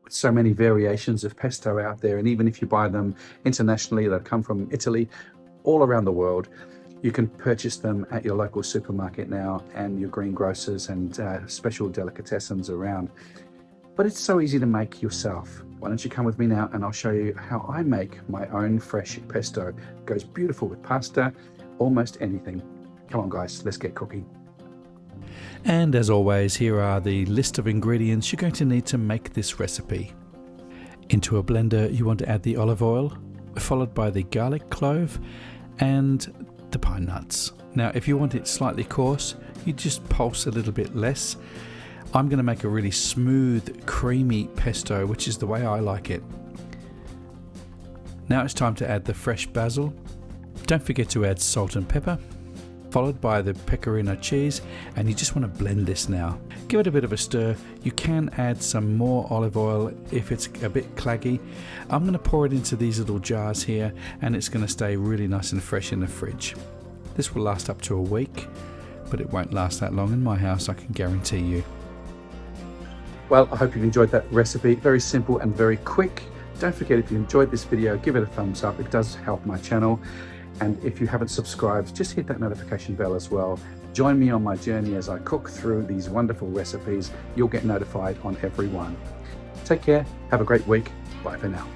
so many variations of pesto out there, and even if you buy them internationally, they come from Italy, all around the world. You can purchase them at your local supermarket now and your greengrocers and special delicatessens around. But it's so easy to make yourself. Why don't you come with me now and I'll show you how I make my own fresh pesto. It goes beautiful with pasta, almost anything. Come on guys, let's get cooking. And as always, here are the list of ingredients you're going to need to make this recipe. Into a blender, you want to add the olive oil, followed by the garlic clove and the pine nuts. Now, if you want it slightly coarse, you just pulse a little bit less. I'm going to make a really smooth, creamy pesto, which is the way I like it. Now it's time to add the fresh basil. Don't forget to add salt and pepper, followed by the pecorino cheese, and you just want to blend this now. Give it a bit of a stir. You can add some more olive oil if it's a bit claggy. I'm going to pour it into these little jars here, and it's going to stay really nice and fresh in the fridge. This will last up to a week, but it won't last that long in my house, I can guarantee you. Well, I hope you've enjoyed that recipe. Very simple and very quick. Don't forget, if you enjoyed this video, give it a thumbs up. It does help my channel. And if you haven't subscribed, just hit that notification bell as well. Join me on my journey as I cook through these wonderful recipes. You'll get notified on every one. Take care. Have a great week. Bye for now.